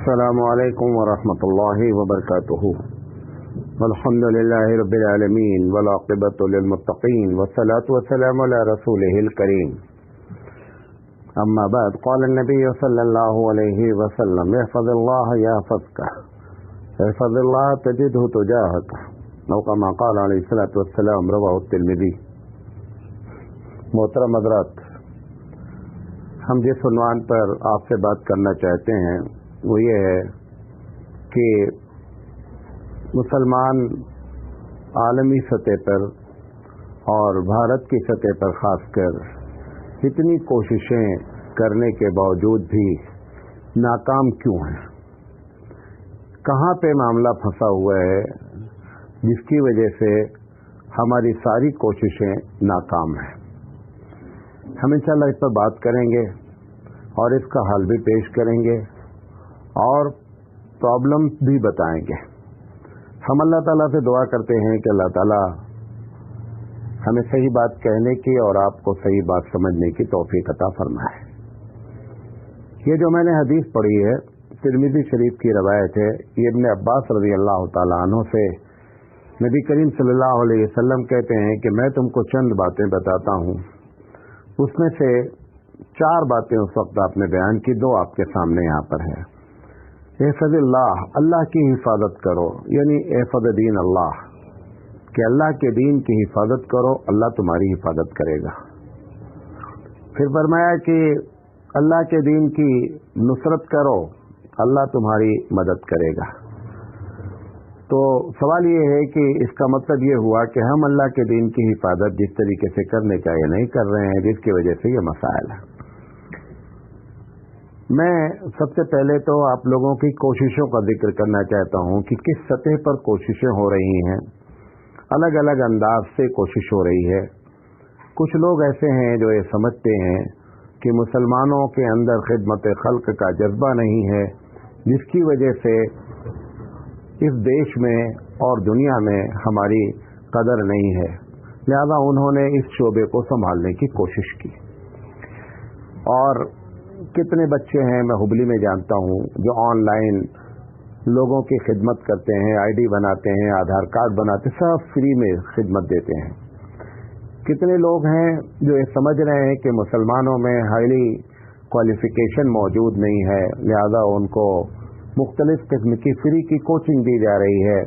السلام علیکم ورحمۃ اللہ وبرکاتہ. الحمد للہ رب العالمین والعاقبۃ للمتقین والصلاۃ والسلام علی رسولہ الکریم. اما بعد قال النبی صلی اللہ علیہ وسلم احفظ اللہ یحفظک احفظ اللہ تجدہ تجاہک او کما قال علیہ الصلاۃ والسلام رواہ الترمذی. محترم حضرات، ہم جس عنوان پر آپ سے بات کرنا چاہتے ہیں وہ یہ ہے کہ مسلمان عالمی سطح پر اور بھارت کی سطح پر خاص کر اتنی کوششیں کرنے کے باوجود بھی ناکام کیوں ہیں؟ کہاں پہ معاملہ پھنسا ہوا ہے جس کی وجہ سے ہماری ساری کوششیں ناکام ہیں؟ ہم انشاءاللہ اس پر بات کریں گے اور اس کا حل بھی پیش کریں گے اور پرابلم بھی بتائیں گے. ہم اللہ تعالیٰ سے دعا کرتے ہیں کہ اللہ تعالیٰ ہمیں صحیح بات کہنے کی اور آپ کو صحیح بات سمجھنے کی توفیق عطا فرمائے. یہ جو میں نے حدیث پڑھی ہے ترمذی شریف کی روایت ہے. یہ ابن عباس رضی اللہ تعالیٰ عنہ سے نبی کریم صلی اللہ علیہ وسلم کہتے ہیں کہ میں تم کو چند باتیں بتاتا ہوں، اس میں سے 4 باتیں اس وقت آپ نے بیان کی، 2 آپ کے سامنے یہاں پر ہے. احفظ اللہ، اللہ کی حفاظت کرو، یعنی احفظ دین اللہ، کہ اللہ کے دین کی حفاظت کرو، اللہ تمہاری حفاظت کرے گا. پھر فرمایا کہ اللہ کے دین کی نصرت کرو، اللہ تمہاری مدد کرے گا. تو سوال یہ ہے کہ اس کا مطلب یہ ہوا کہ ہم اللہ کے دین کی حفاظت جس طریقے سے کرنے چاہیے نہیں کر رہے ہیں، جس کی وجہ سے یہ مسائل ہے. میں سب سے پہلے تو آپ لوگوں کی کوششوں کا ذکر کرنا چاہتا ہوں کہ کس سطح پر کوششیں ہو رہی ہیں. الگ الگ انداز سے کوشش ہو رہی ہے. کچھ لوگ ایسے ہیں جو یہ سمجھتے ہیں کہ مسلمانوں کے اندر خدمت خلق کا جذبہ نہیں ہے، جس کی وجہ سے اس دیش میں اور دنیا میں ہماری قدر نہیں ہے، لہذا انہوں نے اس شعبے کو سنبھالنے کی کوشش کی. اور کتنے بچے ہیں میں ہبلی میں جانتا ہوں جو آن لائن لوگوں کی خدمت کرتے ہیں، آئی ڈی بناتے ہیں، آدھار کارڈ بناتے ہیں، سب فری میں خدمت دیتے ہیں. کتنے لوگ ہیں جو یہ سمجھ رہے ہیں کہ مسلمانوں میں ہائیلی کوالیفیکیشن موجود نہیں ہے، لہذا ان کو مختلف قسم کی فری کی کوچنگ دی جا رہی ہے،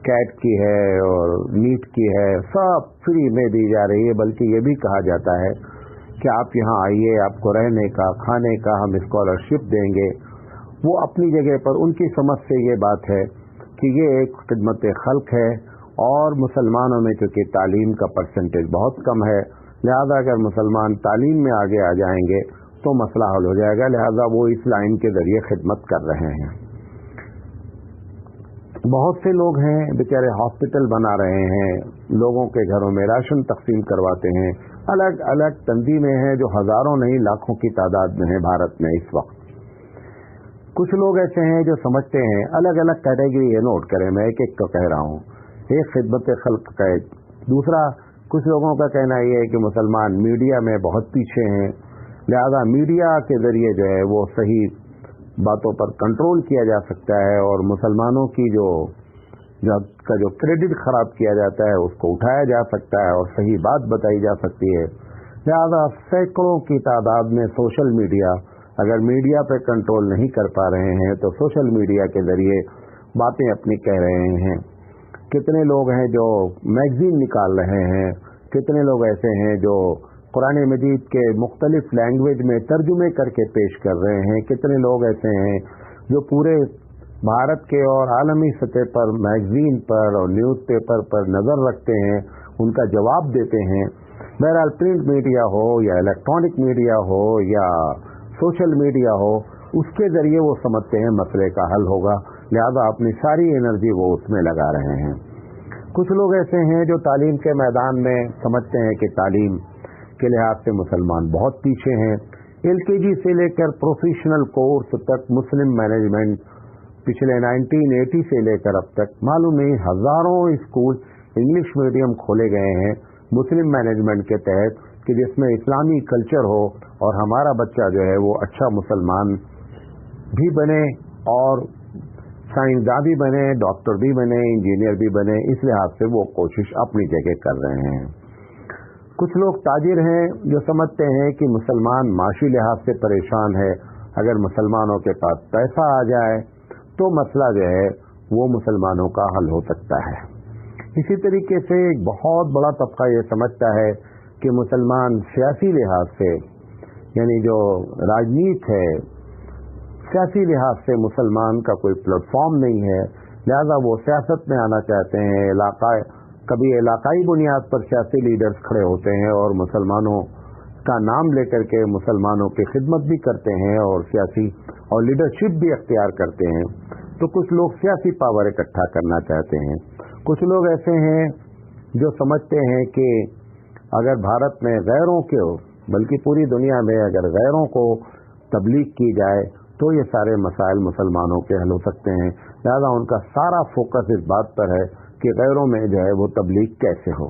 کیٹ کی ہے اور نیٹ کی ہے، سب فری میں دی جا رہی ہے. بلکہ یہ بھی کہا جاتا ہے کہ آپ یہاں آئیے، آپ کو رہنے کا کھانے کا ہم اسکالرشپ دیں گے. وہ اپنی جگہ پر ان کی سمجھ سے یہ بات ہے کہ یہ ایک خدمت خلق ہے، اور مسلمانوں میں چونکہ تعلیم کا پرسنٹیج بہت کم ہے، لہذا اگر مسلمان تعلیم میں آگے آ جائیں گے تو مسئلہ حل ہو جائے گا، لہذا وہ اس لائن کے ذریعے خدمت کر رہے ہیں. بہت سے لوگ ہیں بیچارے ہاسپٹل بنا رہے ہیں، لوگوں کے گھروں میں راشن تقسیم کرواتے ہیں. الگ الگ تنظیمیں ہیں جو ہزاروں نہیں لاکھوں کی تعداد میں ہیں بھارت میں اس وقت. کچھ لوگ ایسے ہیں جو سمجھتے ہیں، الگ الگ کیٹیگری ہے، نوٹ کریں، میں ایک ایک تو کہہ رہا ہوں. ایک خدمت خلق کا ایک. دوسرا، کچھ لوگوں کا کہنا یہ ہے کہ مسلمان میڈیا میں بہت پیچھے ہیں، لہذا میڈیا کے ذریعے جو ہے وہ صحیح باتوں پر کنٹرول کیا جا سکتا ہے اور مسلمانوں کی جو کریڈٹ خراب کیا جاتا ہے اس کو اٹھایا جا سکتا ہے اور صحیح بات بتائی جا سکتی ہے. لہذا سینکڑوں کی تعداد میں سوشل میڈیا، اگر میڈیا پہ کنٹرول نہیں کر پا رہے ہیں تو سوشل میڈیا کے ذریعے باتیں اپنی کہہ رہے ہیں. کتنے لوگ ہیں جو میگزین نکال رہے ہیں، کتنے لوگ ایسے ہیں جو قرآن مجید کے مختلف لینگویج میں ترجمے کر کے پیش کر رہے ہیں. کتنے لوگ ایسے ہیں جو پورے بھارت کے اور عالمی سطح پر میگزین پر اور نیوز پیپر پر نظر رکھتے ہیں، ان کا جواب دیتے ہیں. بہرحال پرنٹ میڈیا ہو یا الیکٹرانک میڈیا ہو یا سوشل میڈیا ہو، اس کے ذریعے وہ سمجھتے ہیں مسئلے کا حل ہوگا، لہذا اپنی ساری انرجی وہ اس میں لگا رہے ہیں. کچھ لوگ ایسے ہیں جو تعلیم کے میدان میں سمجھتے ہیں کہ تعلیم کے لحاظ سے مسلمان بہت پیچھے ہیں. LKG سے لے کر پروفیشنل کورس تک مسلم مینجمنٹ پچھلے 1980 سے لے کر اب تک معلوم نہیں ہزاروں اسکول انگلش میڈیم کھولے گئے ہیں مسلم مینجمنٹ کے تحت کہ جس میں اسلامی کلچر ہو اور ہمارا بچہ جو ہے وہ اچھا مسلمان بھی بنے اور سائنسداں بھی بنے, ڈاکٹر بھی بنے, انجینئر بھی بنے, اس لحاظ سے وہ کوشش اپنی جگہ کر رہے ہیں. کچھ لوگ تاجر ہیں جو سمجھتے ہیں کہ مسلمان معاشی لحاظ سے پریشان ہے, اگر مسلمانوں کے پاس پیسہ آ جائے تو مسئلہ جو ہے وہ مسلمانوں کا حل ہو سکتا ہے. اسی طریقے سے ایک بہت بڑا طبقہ یہ سمجھتا ہے کہ مسلمان سیاسی لحاظ سے, یعنی جو راجنیت ہے, سیاسی لحاظ سے مسلمان کا کوئی پلیٹ فارم نہیں ہے, لہذا وہ سیاست میں آنا چاہتے ہیں. کبھی علاقائی بنیاد پر سیاسی لیڈرز کھڑے ہوتے ہیں اور مسلمانوں کا نام لے کر کے مسلمانوں کی خدمت بھی کرتے ہیں اور سیاسی اور لیڈرشپ بھی اختیار کرتے ہیں. تو کچھ لوگ سیاسی پاور اکٹھا کرنا چاہتے ہیں. کچھ لوگ ایسے ہیں جو سمجھتے ہیں کہ اگر بھارت میں غیروں کے, بلکہ پوری دنیا میں اگر غیروں کو تبلیغ کی جائے تو یہ سارے مسائل مسلمانوں کے حل ہو سکتے ہیں. لہذا ان کا سارا فوکس اس بات پر ہے کہ غیروں میں جو ہے وہ تبلیغ کیسے ہو.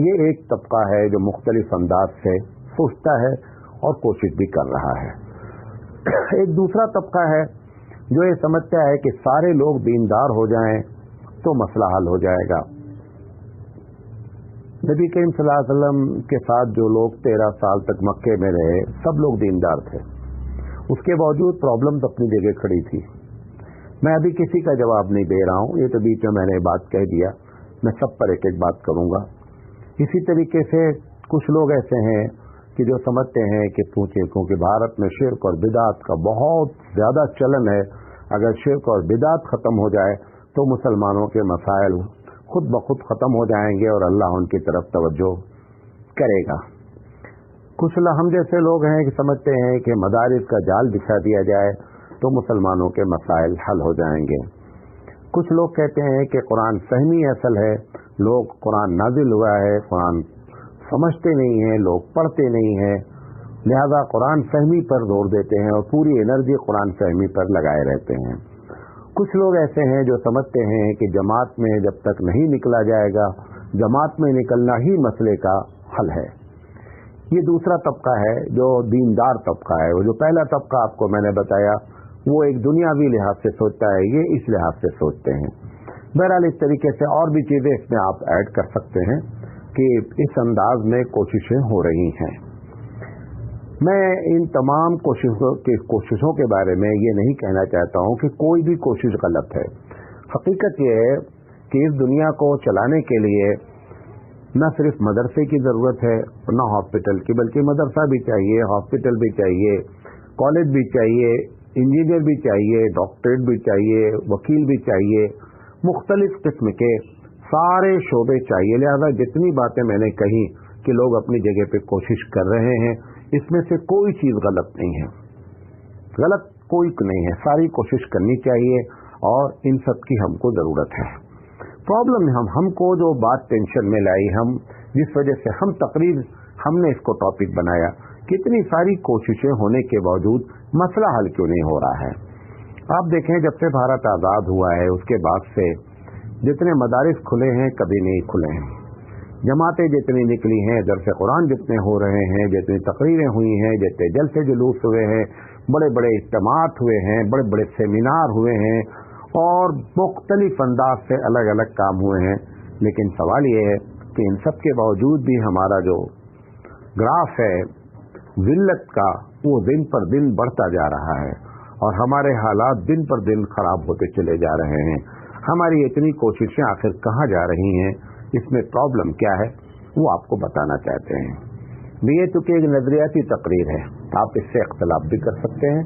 یہ ایک طبقہ ہے جو مختلف انداز سے سوچتا ہے اور کوشش بھی کر رہا ہے. ایک دوسرا طبقہ ہے جو یہ سمجھتا ہے کہ سارے لوگ دیندار ہو جائیں تو مسئلہ حل ہو جائے گا. نبی کریم صلی اللہ علیہ وسلم کے ساتھ جو لوگ 13 سال تک مکے میں رہے سب لوگ دیندار تھے, اس کے باوجود پرابلمز اپنی جگہ کھڑی تھی. میں ابھی کسی کا جواب نہیں دے رہا ہوں, یہ تو بیچ میں میں نے بات کہہ دیا, میں سب پر ایک ایک بات کروں گا. اسی طریقے سے کچھ لوگ ایسے ہیں کہ جو سمجھتے ہیں کہ کیونکہ بھارت میں شرک اور بدعت کا بہت زیادہ چلن ہے, اگر شرک اور بدعت ختم ہو جائے تو مسلمانوں کے مسائل خود بخود ختم ہو جائیں گے اور اللہ ان کی طرف توجہ کرے گا. کچھ ہم جیسے لوگ ہیں کہ سمجھتے ہیں کہ مدارس کا جال بچھا دیا جائے تو مسلمانوں کے مسائل حل ہو جائیں گے. کچھ لوگ کہتے ہیں کہ قرآن فہمی اصل ہے, لوگ قرآن نازل ہوا ہے, قرآن سمجھتے نہیں ہیں, لوگ پڑھتے نہیں ہیں, لہذا قرآن فہمی پر زور دیتے ہیں اور پوری انرجی قرآن فہمی پر لگائے رہتے ہیں. کچھ لوگ ایسے ہیں جو سمجھتے ہیں کہ جماعت میں جب تک نہیں نکلا جائے گا, جماعت میں نکلنا ہی مسئلے کا حل ہے. یہ دوسرا طبقہ ہے جو دیندار طبقہ ہے. وہ جو پہلا طبقہ آپ کو میں نے بتایا وہ ایک دنیاوی لحاظ سے سوچتا ہے, یہ اس لحاظ سے سوچتے ہیں. بہرحال اس طریقے سے اور بھی چیزیں اس میں آپ ایڈ کر سکتے ہیں کہ اس انداز میں کوششیں ہو رہی ہیں. میں ان تمام کوششوں کے بارے میں یہ نہیں کہنا چاہتا ہوں کہ کوئی بھی کوشش غلط ہے. حقیقت یہ ہے کہ اس دنیا کو چلانے کے لیے نہ صرف مدرسے کی ضرورت ہے نہ ہاسپٹل کی, بلکہ مدرسہ بھی چاہیے, ہاسپٹل بھی چاہیے, کالج بھی چاہیے, انجینئر بھی چاہیے, ڈاکٹریٹ بھی چاہیے, وکیل بھی چاہیے, مختلف قسم کے سارے شعبے چاہیے. لہذا جتنی باتیں میں نے کہی کہ لوگ اپنی جگہ پہ کوشش کر رہے ہیں, اس میں سے کوئی چیز غلط نہیں ہے, غلط کوئی نہیں ہے, ساری کوشش کرنی چاہیے اور ان سب کی ہم کو ضرورت ہے. پرابلم ہم کو جو بات ٹینشن میں لائی, ہم جس وجہ سے ہم نے اس کو ٹاپک بنایا, کتنی ساری کوششیں ہونے کے باوجود مسئلہ حل کیوں نہیں ہو رہا ہے. آپ دیکھیں جب سے بھارت آزاد ہوا ہے اس کے بعد سے جتنے مدارس کھلے ہیں کبھی نہیں کھلے ہیں, جماعتیں جتنی نکلی ہیں, درس قرآن جتنے ہو رہے ہیں, جتنی تقریریں ہوئی ہیں, جتنے جلسے جلوس ہوئے ہیں, بڑے بڑے اجتماعات ہوئے ہیں, بڑے بڑے سیمینار ہوئے ہیں اور مختلف انداز سے الگ الگ کام ہوئے ہیں. لیکن سوال یہ ہے کہ ان سب کے باوجود بھی ہمارا جو گراف ہے ذلت کا وہ دن پر دن بڑھتا جا رہا ہے اور ہمارے حالات دن پر دن خراب ہوتے چلے جا رہے ہیں. ہماری اتنی کوششیں آخر کہاں جا رہی ہیں, اس میں پرابلم کیا ہے وہ آپ کو بتانا چاہتے ہیں. یہ تو کہ ایک نظریاتی تقریر ہے, آپ اس سے اختلاف بھی کر سکتے ہیں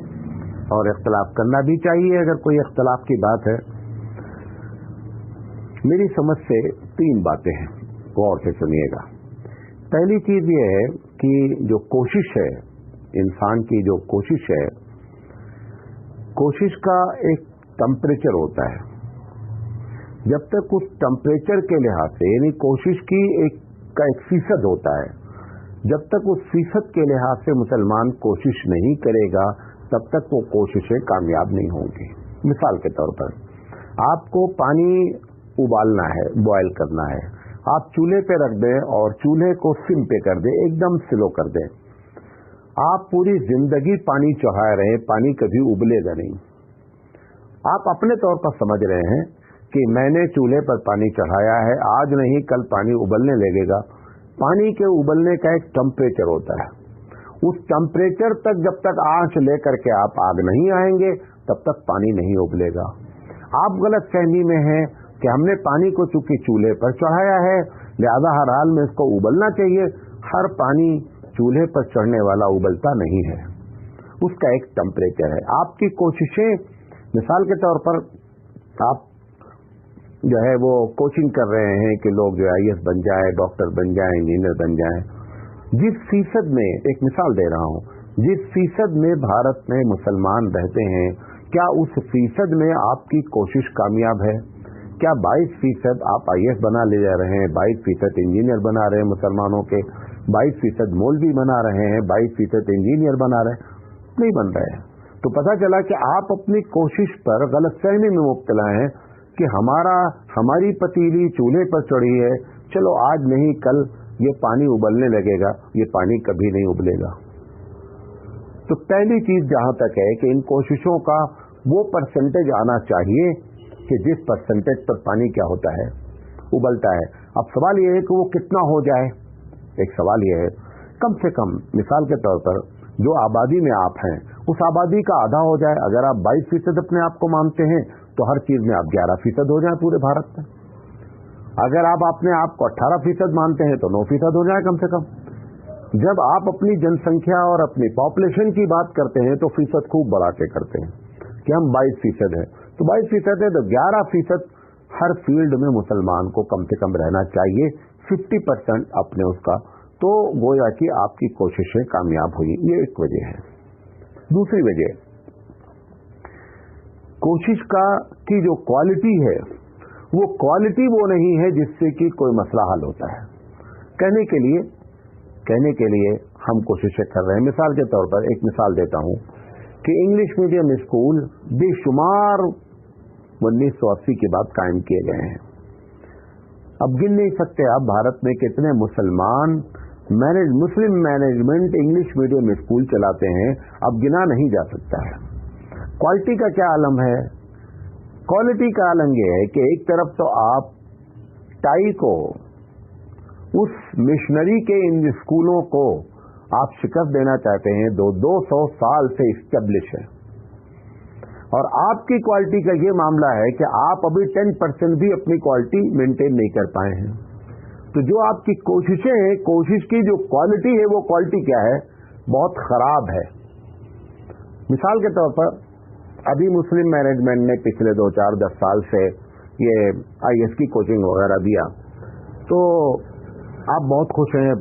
اور اختلاف کرنا بھی چاہیے اگر کوئی اختلاف کی بات ہے. میری سمجھ سے 3 باتیں ہیں, غور سے سنیے گا. پہلی چیز یہ ہے کہ جو کوشش ہے, انسان کی جو کوشش ہے, کوشش کا ایک ٹمپریچر ہوتا ہے. جب تک اس ٹمپریچر کے لحاظ سے یعنی کوشش کی ایک فیصد ہوتا ہے, جب تک اس فیصد کے لحاظ سے مسلمان کوشش نہیں کرے گا تب تک وہ کوششیں کامیاب نہیں ہوں گی. مثال کے طور پر آپ کو پانی ابالنا ہے, بوائل کرنا ہے, آپ چولہے پہ رکھ دیں اور چولہے کو سم پہ کر دیں, ایک دم سلو کر دیں. آپ پوری زندگی پانی چڑھائے رہیں, پانی کبھی ابلے گا نہیں. आप अपने तौर पर समझ रहे हैं कि मैंने चूल्हे पर पानी चढ़ाया है, आज नहीं कल पानी उबलने लगेगा। पानी के उबलने का एक टेम्परेचर होता है, उस टेम्परेचर तक जब तक आंच लेकर के आप आग नहीं आएंगे तब तक पानी नहीं उबलेगा। आप गलत फहमी में हैं कि हमने पानी को चूंकि चूल्हे पर चढ़ाया है लिहाजा हर हाल में इसको उबलना चाहिए। हर पानी चूल्हे पर चढ़ने वाला उबलता नहीं है, उसका एक टेम्परेचर है। आपकी कोशिशें, मिसाल के तौर पर आप जो है वो कोचिंग कर रहे हैं कि लोग जो IAS बन जाए, डॉक्टर बन जाए, इंजीनियर बन जाए, जिस फीसद में, एक मिसाल दे रहा हूं, जिस फीसद में भारत में मुसलमान रहते हैं, क्या उस फीसद में आपकी कोशिश कामयाब है? क्या 22% आप IAS बना ले जा रहे हैं, 22% इंजीनियर बना रहे हैं मुसलमानों के, 22% मौलवी बना रहे हैं, 22% इंजीनियर बना रहे हैं? नहीं बन रहे हैं। तो पता चला कि आप अपनी कोशिश पर गलतफहमी में मुब्तला हैं कि हमारी पतीली चूल्हे पर चढ़ी है, चलो आज नहीं कल ये पानी उबलने लगेगा। ये पानी कभी नहीं उबलेगा। तो पहली चीज जहां तक है कि इन कोशिशों का वो परसेंटेज आना चाहिए कि जिस परसेंटेज पर पानी क्या होता है, उबलता है। अब सवाल यह है कि वो कितना हो जाए। एक सवाल यह है कम से कम मिसाल के तौर पर जो आबादी में आप हैं उस आबादी का आधा हो जाए। अगर आप 22% अपने आप को मानते हैं तो हर चीज में आप 11% हो जाए पूरे भारत में। अगर आप अपने आप को 18% मानते हैं तो 9% हो जाए कम से कम। जब आप अपनी जनसंख्या और अपनी पॉपुलेशन की बात करते हैं तो फीसद खूब बढ़ा के करते हैं कि हम 22% है, तो 22% है तो 11% हर फील्ड में मुसलमान को कम से कम रहना चाहिए, 50% अपने उसका, तो गोया कि आपकी कोशिशें कामयाब हुई। ये एक वजह है। दूसरी वजह, कोशिश की जो क्वालिटी है वो क्वालिटी वो नहीं है जिससे कि कोई मसला हल होता है। कहने के लिए हम कोशिशें कर रहे हैं। मिसाल के तौर पर एक मिसाल देता हूं कि इंग्लिश मीडियम स्कूल बेशुमार 1980 के बाद कायम किए गए हैं। अब गिन नहीं सकते आप भारत में कितने मुसलिम मैनेजमेंट इंग्लिश मीडियम स्कूल चलाते हैं, अब गिना नहीं जा सकता है। क्वालिटी का क्या आलम है? क्वालिटी का आलम यह है कि एक तरफ तो आप टाई को, उस मिशनरी के इन स्कूलों को आप शिकस्त देना चाहते हैं, 200 साल से इस्टेब्लिश है, और आपकी क्वालिटी का ये मामला है कि आप अभी 10% भी अपनी क्वालिटी मेंटेन नहीं कर पाए हैं। तो जो आपकी कोशिशें हैं, कोशिश की जो क्वालिटी है वो क्वालिटी क्या है? बहुत खराब है। मिसाल के तौर पर अभी मुस्लिम मैनेजमेंट ने पिछले 2-4-10 साल से ये IAS की कोचिंग वगैरह दिया, तो आप बहुत खुश हैं।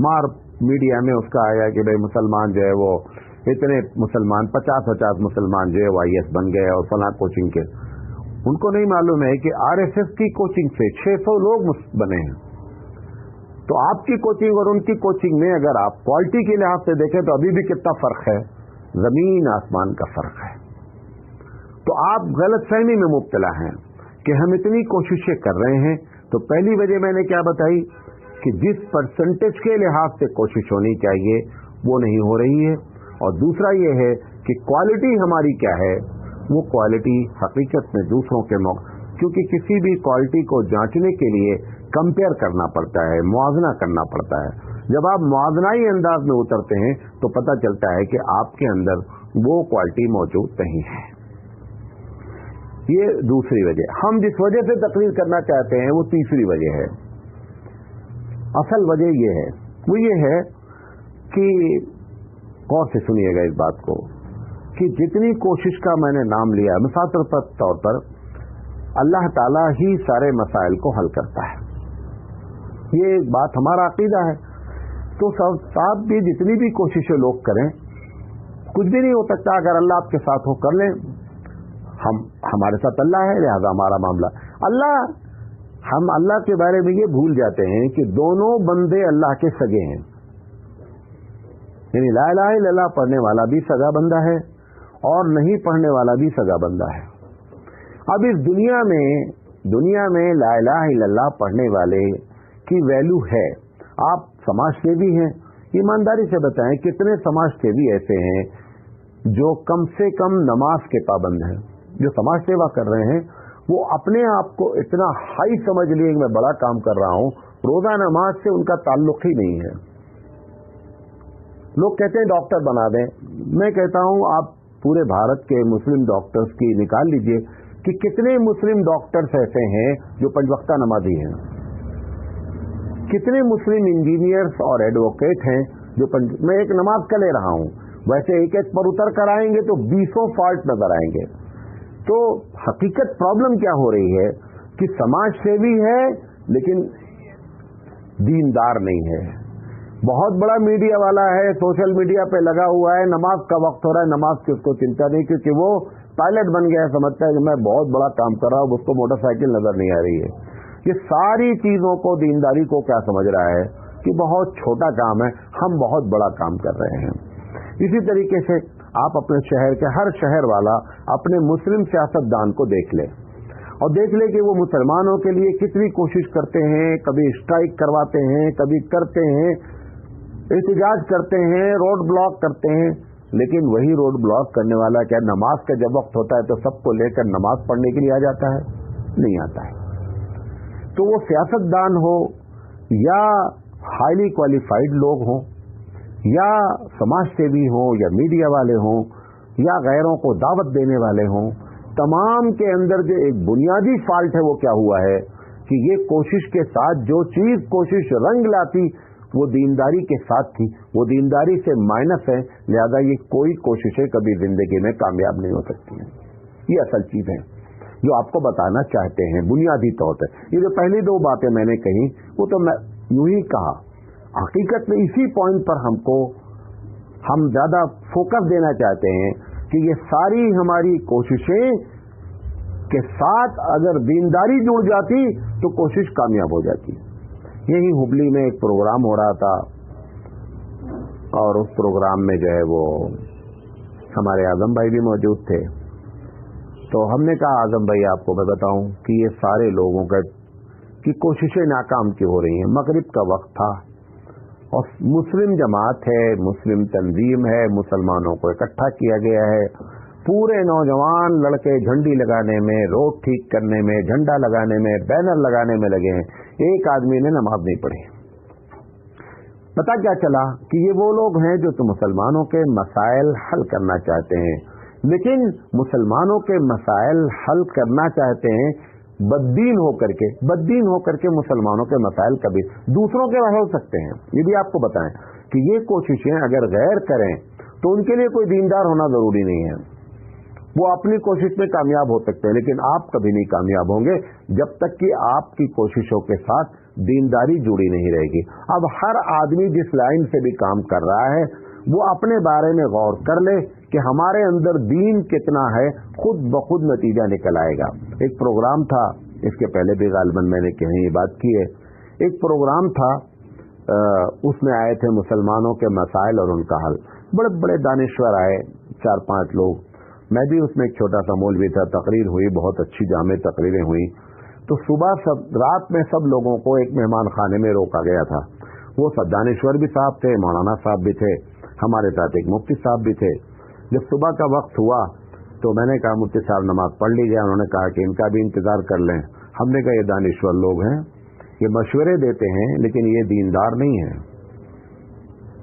मार मीडिया में उसका आया कि भाई मुसलमान जो है वो इतने मुसलमान 50 मुसलमान जो है वो IAS बन गए और फलां कोचिंग के। उनको नहीं मालूम है कि RSS की कोचिंग से 600 लोग बने हैं। तो आपकी कोचिंग और उनकी कोचिंग में अगर आप क्वालिटी के लिहाज से देखें तो अभी भी कितना फर्क है, जमीन आसमान का फर्क है। तो आप गलतफहमी में मुब्तला हैं कि हम इतनी कोशिशें कर रहे हैं। तो पहली वजह मैंने क्या बताई कि जिस परसेंटेज के लिहाज से कोशिश होनी चाहिए वो नहीं हो रही है, और दूसरा ये है कि क्वालिटी हमारी क्या है, वो क्वालिटी हकीकत में दूसरों के क्योंकि किसी भी क्वालिटी को जांचने के लिए कंपेयर करना पड़ता है, मुआवजा करना पड़ता है। जब आप मुआवजाई अंदाज में उतरते हैं तो पता चलता है कि आपके अंदर वो क्वालिटी मौजूद नहीं है। ये दूसरी वजह। हम जिस वजह से तकरीर करना चाहते हैं वो तीसरी वजह है। असल वजह ये है, वो ये है कि गौर से सुनिएगा इस बात को कि जितनी कोशिश का मैंने नाम लिया, मिसाल के तौर पर अल्लाह ताला ही सारे मसाइल को हल करता है, ये एक बात हमारा अकीदा है। तो साथ भी जितनी भी कोशिशें लोग करें कुछ भी नहीं हो सकता। अगर अल्लाह आपके साथ हो कर लें, हमारे साथ अल्लाह है लिहाजा हमारा मामला हम अल्लाह के बारे में ये भूल जाते हैं कि दोनों बंदे अल्लाह के सगे हैं। यानी ला इलाहा इल्लल्लाह पढ़ने वाला भी सगा बंदा है और नहीं पढ़ने वाला भी सगा बंदा है। अब इस दुनिया में ला इलाहा इल्लल्लाह पढ़ने वाले की वैल्यू है। आप समाज सेवी हैं, ईमानदारी से बताएं कितने समाज सेवी ऐसे हैं जो कम से कम नमाज के पाबंद हैं? जो समाज सेवा कर रहे हैं वो अपने आप को इतना हाई समझ लिए कि मैं बड़ा काम कर रहा हूं, रोजा नमाज से उनका ताल्लुक ही नहीं है। लोग कहते हैं डॉक्टर बना दें, मैं कहता हूं आप पूरे भारत के मुस्लिम डॉक्टर्स की निकाल लीजिए कि कितने मुस्लिम डॉक्टर्स ऐसे हैं जो पंचवक्ता नमाजी हैं, कितने मुस्लिम इंजीनियर्स और एडवोकेट हैं जो मैं एक नमाज का ले रहा हूं, वैसे एक एक पर उतर कर आएंगे तो 20 फॉल्ट नजर आएंगे। तो हकीकत प्रॉब्लम क्या हो रही है कि समाज सेवी है लेकिन दीनदार नहीं है। बहुत बड़ा मीडिया वाला है, सोशल मीडिया पे लगा हुआ है, नमाज का वक्त हो रहा है, नमाज की उसको चिंता नहीं, क्योंकि वो पायलट बन गया है, समझता है कि मैं बहुत बड़ा काम कर रहा हूं, उसको मोटरसाइकिल नजर नहीं आ रही है। ये सारी चीजों को, दीनदारी को क्या समझ रहा है कि बहुत छोटा काम है, हम बहुत बड़ा काम कर रहे हैं। इसी तरीके से आप अपने शहर के हर शहर वाला अपने मुस्लिम सियासतदान को देख ले और देख ले कि वो मुसलमानों के लिए कितनी कोशिश करते हैं, कभी स्ट्राइक करवाते हैं, कभी करते हैं, एहतजाज करते हैं, रोड ब्लॉक करते हैं, लेकिन वही रोड ब्लॉक करने वाला क्या नमाज का जब वक्त होता है तो सबको लेकर नमाज पढ़ने के लिए आ जाता है? नहीं आता है। तो वो सियासतदान हो या हाईली क्वालिफाइड लोग हों या समाज सेवी हों या मीडिया वाले हों या गैरों को दावत देने वाले हों, तमाम के अंदर जो एक बुनियादी फॉल्ट है वो क्या हुआ है कि ये कोशिश के साथ जो चीज कोशिश रंग लाती वो दीनदारी के साथ थी, वो दीनदारी से माइनस है, लिहाजा ये कोई कोशिशें कभी जिंदगी में कामयाब नहीं हो सकती हैं। ये असल चीज है जो आपको बताना चाहते हैं बुनियादी तौर पर। ये जो पहली दो बातें मैंने कही वो तो मैं यूं ही कहा, हकीकत में इसी पॉइंट पर हम ज्यादा फोकस देना चाहते हैं कि ये सारी हमारी कोशिशें के साथ अगर दीनदारी जुड़ जाती तो कोशिश कामयाब हो जाती। यही हुबली में एक प्रोग्राम हो रहा था और उस प्रोग्राम में जो है वो हमारे आजम भाई भी मौजूद थे। तो हमने कहा आजम भाई आपको मैं बताऊं कि ये सारे लोगों की कोशिशें नाकाम क्यों हो रही हैं। मगरिब का वक्त था और मुस्लिम जमात है, मुस्लिम तंजीम है, मुसलमानों को इकट्ठा किया गया है, पूरे नौजवान लड़के झंडी लगाने में, रोड ठीक करने में, झंडा लगाने में, बैनर लगाने में लगे हैं। एक आदमी ने नमाज नहीं पढ़ी। पता क्या चला कि ये वो लोग हैं जो तो मुसलमानों के मसाइल हल करना चाहते हैं, लेकिन मुसलमानों के मसाइल हल करना चाहते हैं बद्दीन होकर के मुसलमानों के मसाइल कभी दूसरों के हो सकते हैं। ये भी आपको बताएं कि ये कोशिशें अगर गैर करें तो उनके लिए कोई दीनदार होना जरूरी नहीं है, वो अपनी कोशिश में कामयाब हो सकते हैं, लेकिन आप कभी नहीं कामयाब होंगे जब तक कि आपकी कोशिशों के साथ दीनदारी जुड़ी नहीं रहेगी। अब हर आदमी जिस लाइन से भी काम कर रहा है वो अपने बारे में गौर कर ले कि हमारे अंदर दीन कितना है, खुद ब खुद नतीजा निकल आएगा। एक प्रोग्राम था, इसके पहले भी गालिबन मैंने कहीं ये बात की है, एक प्रोग्राम था उसमें आए थे मुसलमानों के मसाइल और उनका हल। बड़े बड़े दानिश्वर आए, 4-5 लोग, मैं भी उसमें एक छोटा सा मौलवी था। तकरीर हुई, बहुत अच्छी जामे तकरीरें हुई। तो सुबह रात में सब लोगों को एक मेहमान खाने में रोका गया था। वो सब दानिश्वर भी साहब थे, मौलाना साहब भी थे, हमारे साथ एक मुफ्ती साहब भी थे। जब सुबह का वक्त हुआ तो मैंने कहा मुफ्ती साहब नमाज पढ़ लीजिए। उन्होंने कहा कि इनका भी इंतजार कर लें। हमने कहा ये दानिश्वर लोग हैं, ये मशवरे देते हैं लेकिन ये दीनदार नहीं है।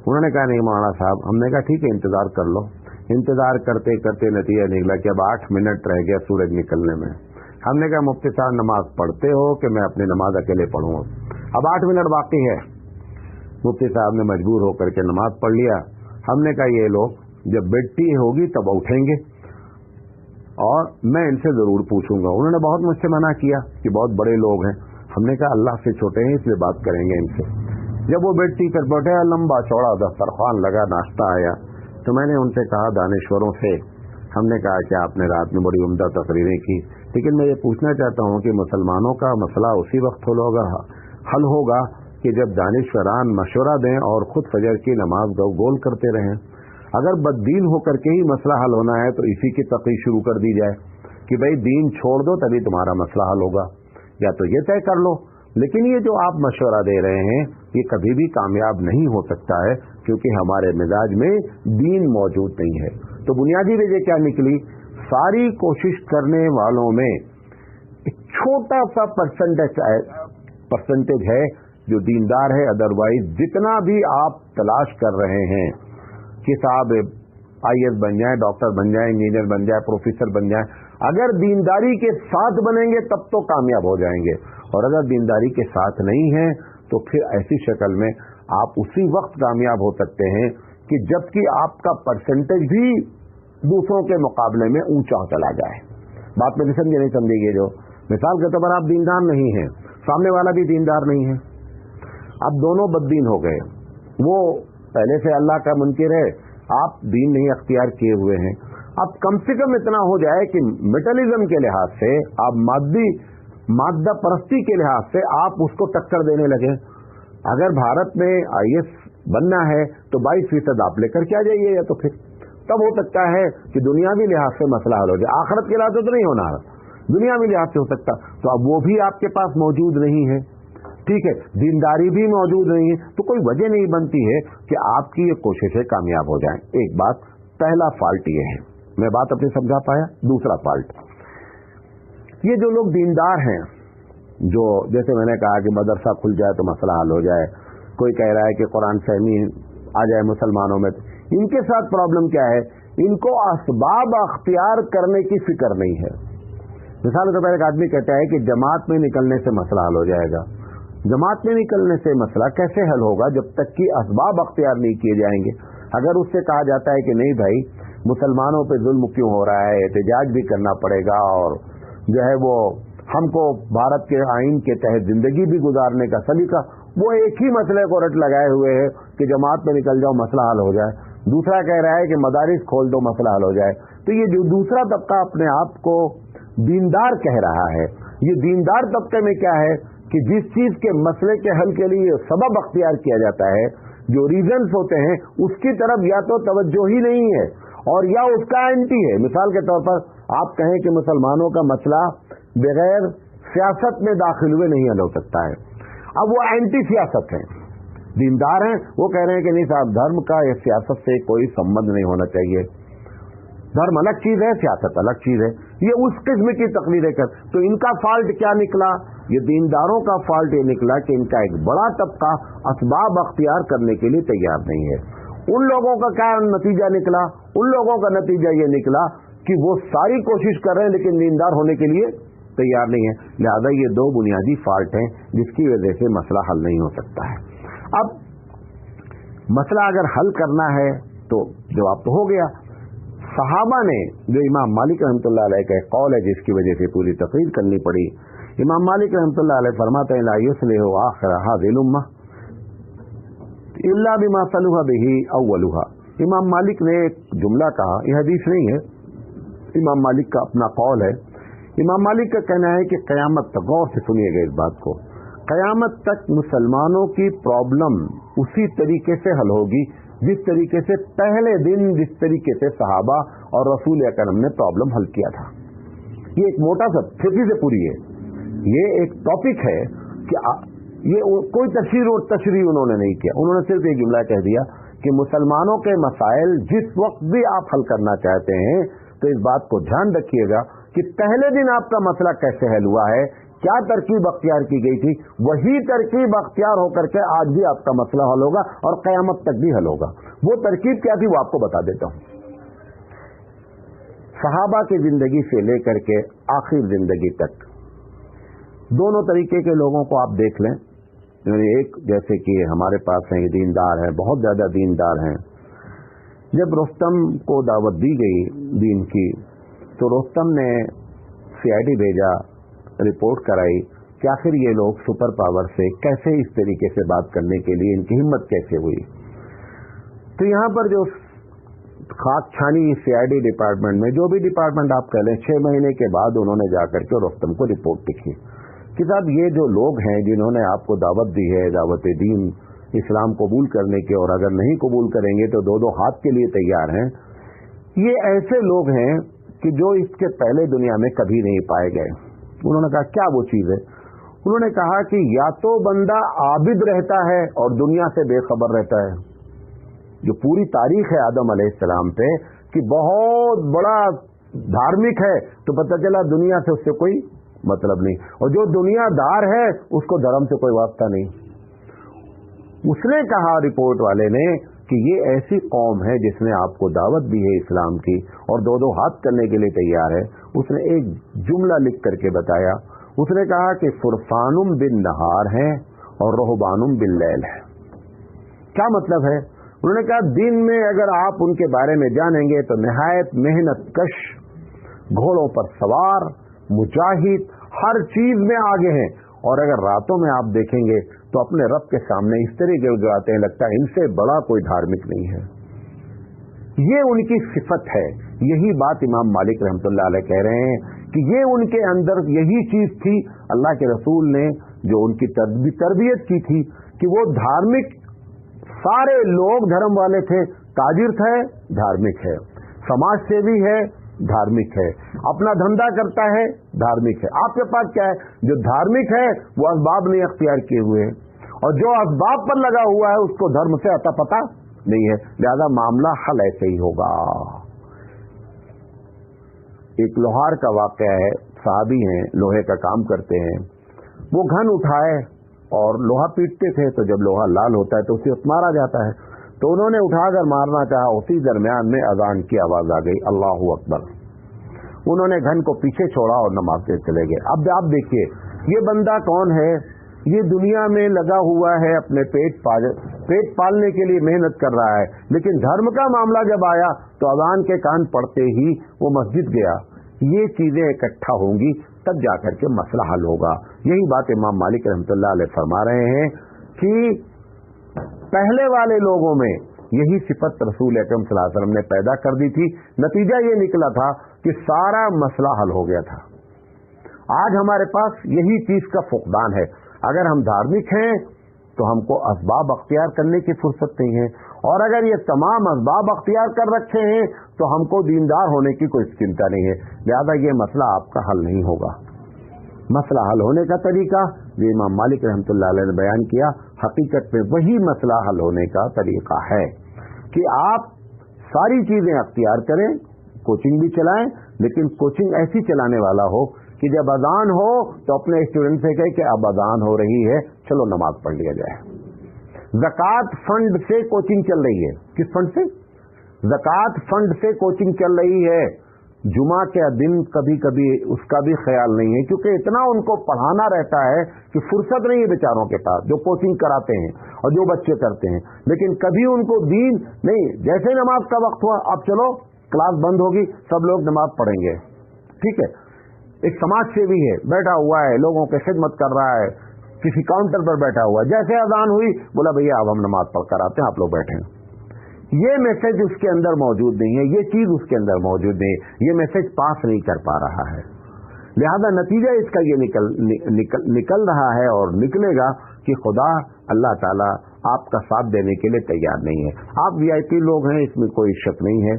उन्होंने कहा नहीं मौलाना साहब। हमने कहा ठीक है इंतजार कर लो। इंतजार करते करते नतीजा निकला कि अब 8 मिनट रह गया सूरज निकलने में। हमने कहा मुफ्ती साहब नमाज पढ़ते हो कि मैं अपनी नमाज अकेले पढ़ूं, अब 8 मिनट बाकी है। मुफ्ती साहब ने मजबूर होकर के नमाज पढ़ लिया। हमने कहा ये लोग जब बेटी होगी तब उठेंगे और मैं इनसे जरूर पूछूंगा। उन्होंने बहुत मुझसे मना किया कि बहुत बड़े लोग हैं। हमने कहा अल्लाह से छोटे हैं इसलिए बात करेंगे इनसे। जब वो बेटी पर बैठे, लंबा चौड़ा दस्तरखान लगा, नाश्ता आया, तो मैंने उनसे कहा दानिश्वरों से, हमने कहा कि आपने रात में बड़ी उम्दा तकरीरें की, लेकिन मैं ये पूछना चाहता हूँ कि मुसलमानों का मसला उसी वक्त हल होगा कि जब दानिश्वरान मशवरा दें और खुद फजर की नमाज गोल करते रहें। अगर बद्दीन होकर के ही मसला हल होना है तो इसी की तक़रीर शुरू कर दी जाए कि भाई दीन छोड़ दो तभी तुम्हारा मसला हल होगा, या तो ये तय कर लो। लेकिन ये जो आप मशवरा दे रहे हैं ये कभी भी कामयाब नहीं हो सकता है, क्योंकि हमारे मिजाज में दीन मौजूद नहीं है। तो बुनियादी वजह क्या निकली? सारी कोशिश करने वालों में एक छोटा सा परसेंटेज है जो दीनदार है। अदरवाइज जितना भी आप तलाश कर रहे हैं कि साहब IAS बन जाए, डॉक्टर बन जाए, इंजीनियर बन जाए, प्रोफेसर बन जाए, अगर दीनदारी के साथ बनेंगे तब तो कामयाब हो जाएंगे, और अगर दीनदारी के साथ नहीं है तो फिर ऐसी शक्ल में आप उसी वक्त कामयाब हो सकते हैं कि जबकि आपका परसेंटेज भी दूसरों के मुकाबले में ऊंचा चला जाए। बात मेरी समझे नहीं समझेगी? जो मिसाल के तौर पर आप दीनदार नहीं हैं, सामने वाला भी दीनदार नहीं है, अब दोनों बददीन हो गए। वो पहले से अल्लाह का मुनकिर है, आप दीन नहीं अख्तियार किए हुए हैं। अब कम से कम इतना हो जाए कि मेटलिज्म के लिहाज से आप मादा परस्ती के लिहाज से आप उसको टक्कर देने लगे। अगर भारत में IAS बनना है तो 22% आप लेकर के आ जाइए, या तो फिर तब हो सकता है कि दुनियावी लिहाज से मसला हल हो जाए। आखिरत के लिहाज से तो नहीं होना, दुनियावी लिहाज से हो सकता, तो अब वो भी आपके पास मौजूद नहीं है, ठीक है, दीनदारी भी मौजूद नहीं है, तो कोई वजह नहीं बनती है कि आपकी ये कोशिशें कामयाब हो जाएं। एक बात, पहला फॉल्ट ये है, मैं बात अपनी समझा पाया। दूसरा फॉल्ट, ये जो लोग दीनदार हैं, जो जैसे मैंने कहा कि मदरसा खुल जाए तो मसला हल हो जाए, कोई कह रहा है कि कुरान फहमी आ जाए मुसलमानों में, इनके साथ प्रॉब्लम क्या है? इनको असबाब अख्तियार करने की फिक्र नहीं है। मिसाल के तौर पर एक आदमी कहता है कि जमात में निकलने से मसला हल हो जाएगा। जमात में निकलने से मसला कैसे हल होगा जब तक कि असबाब अख्तियार नहीं किए जाएंगे? अगर उससे कहा जाता है कि नहीं भाई, मुसलमानों पे जुल्म क्यों हो रहा है, एहतजाज भी करना पड़ेगा, और जो है वो हमको भारत के आइन के तहत जिंदगी भी गुजारने का सलीका, वो एक ही मसले को रट लगाए हुए है कि जमात में निकल जाओ मसला हल हो जाए। दूसरा कह रहा है कि मदारिस खोल दो मसला हल हो जाए। तो ये जो दूसरा तबका अपने आप को दीनदार कह रहा है, ये दीनदार तबके में क्या है कि जिस चीज के मसले के हल के लिए सबब अख्तियार किया जाता है, जो रीजन्स होते हैं, उसकी तरफ या तो तवज्जो ही नहीं है और या उसका एंटी है। मिसाल के तौर पर आप कहें कि मुसलमानों का मसला बगैर सियासत में दाखिल हुए नहीं हल हो सकता है, अब वो एंटी सियासत है। दीनदार हैं, वो कह रहे हैं कि नहीं साहब, धर्म का या सियासत से कोई संबंध नहीं होना चाहिए, धर्म अलग चीज है, सियासत अलग चीज है। ये उस किस्म की तकरीरें कर, तो इनका फॉल्ट क्या निकला? ये दीनदारों का फॉल्ट ये निकला कि इनका एक बड़ा तबका असबाब अख्तियार करने के लिए तैयार नहीं है। उन लोगों का क्या नतीजा निकला? उन लोगों का नतीजा ये निकला कि वो सारी कोशिश कर रहे हैं लेकिन दीनदार होने के लिए तैयार नहीं है। लिहाजा ये दो बुनियादी फॉल्ट हैं जिसकी वजह से मसला हल नहीं हो सकता है। अब मसला अगर हल करना है तो जवाब तो हो गया। सहाबा ने, जो इमाम मालिक रहमतुल्लाह अलैह का कौल है जिसकी वजह से पूरी तकरीर करनी पड़ी, इमाम मालिक रहमतुल्लाह अलैह फरमाते हैं ला युस्लिहु आखिर हाज़िल उम्मह इल्ला बिमा सलुहा बिही अव्वलुहा। इमाम मालिक ने एक जुमला कहा, यह हदीस नहीं है, इमाम मालिक का अपना कौल है। इमाम मालिक का कहना है कि क़यामत तक, गौर से सुनिएगा इस बात को, क़यामत तक मुसलमानों की प्रॉब्लम उसी तरीके से हल होगी जिस तरीके से पहले दिन जिस तरीके से सहाबा और रसूल अकरम ने प्रॉब्लम हल किया था। ये एक मोटा सा खेती से पूरी है, ये एक टॉपिक है कि ये कोई तशरीह उन्होंने नहीं किया, उन्होंने सिर्फ एक जुमला कह दिया कि मुसलमानों के मसाइल जिस वक्त भी आप हल करना चाहते हैं तो इस बात को ध्यान रखिएगा कि पहले दिन आपका मसला कैसे हल हुआ है, क्या तरकीब अख्तियार की गई थी, वही तरकीब अख्तियार होकर के आज भी आपका मसला हल होगा और क़यामत तक भी हल होगा। वो तरकीब क्या थी वो आपको बता देता हूं। सहाबा की जिंदगी से लेकर के आखिर जिंदगी तक दोनों तरीके के लोगों को आप देख लें। एक जैसे कि हमारे पास हैं, दीनदार हैं, बहुत ज्यादा दीनदार हैं। जब रुस्तम को दावत दी गई दीन की तो रुस्तम ने CID भेजा, रिपोर्ट कराई कि आखिर ये लोग सुपर पावर से कैसे इस तरीके से बात करने के लिए इनकी हिम्मत कैसे हुई। तो यहाँ पर जो खाक छानी CID डिपार्टमेंट में, जो भी डिपार्टमेंट आप कह लें, 6 महीने के बाद उन्होंने जाकर के रुस्तम को रिपोर्ट लिखी कि साहब ये जो लोग हैं जिन्होंने आपको दावत दी है, दावत दीन इस्लाम कबूल करने की, और अगर नहीं कबूल करेंगे तो 2-2 हाथ के लिए तैयार हैं, ये ऐसे लोग हैं कि जो इसके पहले दुनिया में कभी नहीं पाए गए। उन्होंने कहा क्या वो चीज है? उन्होंने कहा कि या तो बंदा आबिद रहता है और दुनिया से बेखबर रहता है। जो पूरी तारीख है आदम अलैहिस्सलाम पे कि बहुत बड़ा धार्मिक है तो पता चला दुनिया से उससे कोई मतलब नहीं, और जो दुनियादार है उसको धर्म से कोई वास्ता नहीं। उसने कहा रिपोर्ट वाले ने कि ये ऐसी कौम है जिसने आपको दावत दी है इस्लाम की और दो दो हाथ करने के लिए तैयार है। उसने एक जुमला लिख करके बताया, उसने कहा कि फुरफानुम बिन नहार है और रोहबानुम बिन लैल है। क्या मतलब है? उन्होंने कहा दिन में अगर आप उनके बारे में जानेंगे तो निहायत मेहनत कश, घोड़ों पर सवार, मुजाहिद, हर चीज में आगे हैं, और अगर रातों में आप देखेंगे तो अपने रब के सामने इस तरह गिड़गिड़ाते हैं, लगता है इनसे बड़ा कोई धार्मिक नहीं है। ये उनकी सिफत है। यही बात इमाम मालिक रहमतुल्लाह अलैह कह रहे हैं कि ये उनके अंदर यही चीज थी, अल्लाह के रसूल ने जो उनकी तरबियत की थी कि वो धार्मिक, सारे लोग धर्म वाले थे, ताजिर थे धार्मिक है, समाज सेवी है धार्मिक है, अपना धंधा करता है धार्मिक है। आपके पास क्या है? जो धार्मिक है वो असबाब नहीं अख्तियार किए हुए हैं, और जो असबाब पर लगा हुआ है उसको धर्म से अता पता नहीं है, लिहाजा मामला हल ऐसे ही होगा। एक लोहार का वाकया है, साहबी हैं, लोहे का काम करते हैं, वो घन उठाए और लोहा पीटते थे, तो जब लोहा लाल होता है तो उसे मारा जाता है, तो उन्होंने उठाकर मारना चाहा, उसी दरमियान में अजान की आवाज आ गई, अल्लाहू अकबर। उन्होंने घन को पीछे छोड़ा और नमाज से चले गए। अब आप देखिए ये बंदा कौन है? ये दुनिया में लगा हुआ है, अपने पेट पालने के लिए मेहनत कर रहा है, लेकिन धर्म का मामला जब आया तो अजान के कान पड़ते ही वो मस्जिद गया। ये चीजें इकट्ठा होंगी तब जाकर के मसला हल होगा। यही बात इमाम मालिक रहमतुल्लाह अलैह फरमा रहे हैं कि पहले वाले लोगों में यही सिफत रसूल अकरम सल्लल्लाहु अलैहि वसल्लम ने पैदा कर दी थी। नतीजा ये निकला था कि सारा मसला हल हो गया था। आज हमारे पास यही चीज का फुकदान है। अगर हम धार्मिक हैं तो हमको असबाब अख्तियार करने की फुर्सत नहीं है, और अगर ये तमाम असबाब अख्तियार कर रखे हैं तो हमको दीनदार होने की कोई चिंता नहीं है। लिहाजा ये मसला आपका हल नहीं होगा। मसला हल होने का तरीका जो इमाम मालिक रहमतुल्लाह अलैह ने बयान किया, हकीकत में वही मसला हल होने का तरीका है कि आप सारी चीजें अख्तियार करें, कोचिंग भी चलाएं, लेकिन कोचिंग ऐसी चलाने वाला हो कि जब अजान हो तो अपने स्टूडेंट से कहे कि अब अजान हो रही है, चलो नमाज पढ़ लिया जाए। ज़कात फंड से कोचिंग चल रही है। किस फंड से? ज़कात फंड से कोचिंग चल रही है। जुमा के दिन कभी कभी उसका भी ख्याल नहीं है, क्योंकि इतना उनको पढ़ाना रहता है कि फुर्सत नहीं है बेचारों के पास, जो कोचिंग कराते हैं और जो बच्चे करते हैं। लेकिन कभी उनको दीन नहीं, जैसे नमाज का वक्त हुआ अब चलो क्लास बंद होगी, सब लोग नमाज पढ़ेंगे। ठीक है, एक समाज सेवी है, बैठा हुआ है, लोगों की खिदमत कर रहा है, किसी काउंटर पर बैठा हुआ है, जैसे अजान हुई बोला भैया अब हम नमाज पढ़ कर आते हैं, आप लोग बैठे हैं। ये मैसेज उसके अंदर मौजूद नहीं है, ये चीज उसके अंदर मौजूद नहीं है, ये मैसेज पास नहीं कर पा रहा है। लिहाजा नतीजा इसका ये निकल रहा है और निकलेगा कि खुदा अल्लाह ताला आपका साथ देने के लिए तैयार नहीं है। आप वीआईपी लोग हैं, इसमें कोई शक नहीं है,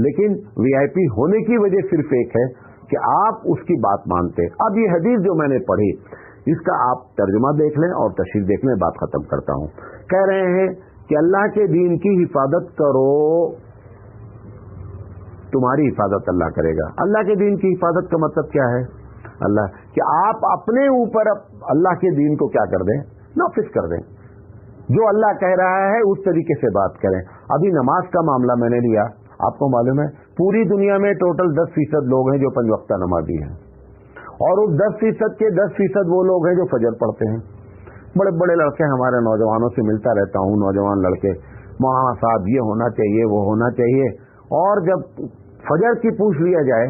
लेकिन वीआईपी होने की वजह सिर्फ एक है कि आप उसकी बात मानते हैं। अब ये हदीस जो मैंने पढ़ी इसका आप तर्जुमा देख लें और तशरीह देख लें, बात खत्म करता हूं। कह रहे हैं कि अल्लाह के दीन की हिफाजत करो, तुम्हारी हिफाजत अल्लाह करेगा। अल्लाह के दीन की हिफाजत का मतलब क्या है? अल्लाह कि आप अपने ऊपर अल्लाह के दीन को क्या कर दें, नाफिज कर दें। जो अल्लाह कह रहा है उस तरीके से बात करें। अभी नमाज का मामला मैंने लिया, आपको मालूम है पूरी दुनिया में टोटल 10% लोग हैं जो 5 वक्ता नमाजी हैं, और उस 10% के 10% वो लोग हैं जो फजर पढ़ते हैं। बड़े बड़े लड़के हमारे नौजवानों से मिलता रहता हूँ, नौजवान लड़के, वहाँ साहब ये होना चाहिए वो होना चाहिए, और जब फजर की पूछ लिया जाए,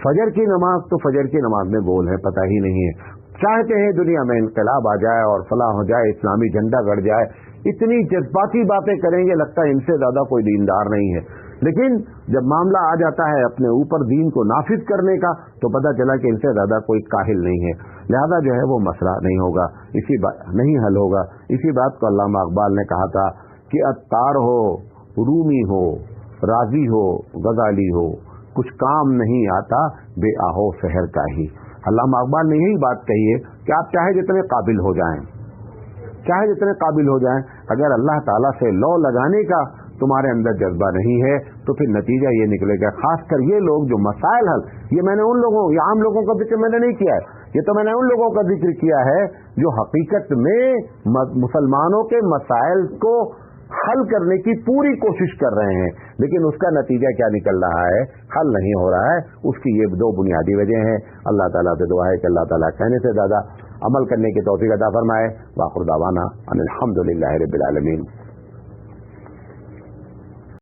फजर की नमाज तो फजर की नमाज में गोल है, पता ही नहीं है। चाहते हैं दुनिया में इनकलाब आ जाए और फलाह हो जाए, इस्लामी झंडा गड़ जाए, इतनी जज्बाती बातें करेंगे, लगता है इनसे ज्यादा कोई दीनदार नहीं है। लेकिन जब मामला आ जाता है अपने ऊपर दीन को नाफिज करने का, तो पता चला कि इनसे ज्यादा कोई काहिल नहीं है। लिहाजा जो है वो मसला नहीं होगा, इसी बात नहीं हल होगा। इसी बात को अल्लामा इकबाल ने कहा था कि अत्तार हो, रूमी हो, राजी हो, गजाली हो, कुछ काम नहीं आता बेआहो शहर का ही। अल्लामा इकबाल ने यही बात कही है कि आप चाहे जितने काबिल हो जाएं, चाहे जितने काबिल हो जाएं, अगर अल्लाह ताला से लौ लगाने का تمہارے اندر جذبہ نہیں ہے تو پھر نتیجہ یہ نکلے گا. خاص کر یہ لوگ جو مسائل حل، یہ میں نے ان لوگوں، یہ عام لوگوں کا ذکر میں نے نہیں کیا ہے، یہ تو میں نے ان لوگوں کا ذکر کیا ہے جو حقیقت میں مسلمانوں کے مسائل کو حل کرنے کی پوری کوشش کر رہے ہیں، لیکن اس کا نتیجہ کیا نکل رہا ہے، حل نہیں ہو رہا ہے. اس کی یہ دو بنیادی وجہ ہیں. اللہ تعالیٰ سے دعا ہے کہ اللہ تعالیٰ کہنے سے زیادہ عمل کرنے کی توفیق عطا فرمائے. وآخر دعوانا ان الحمد للہ رب العالمین.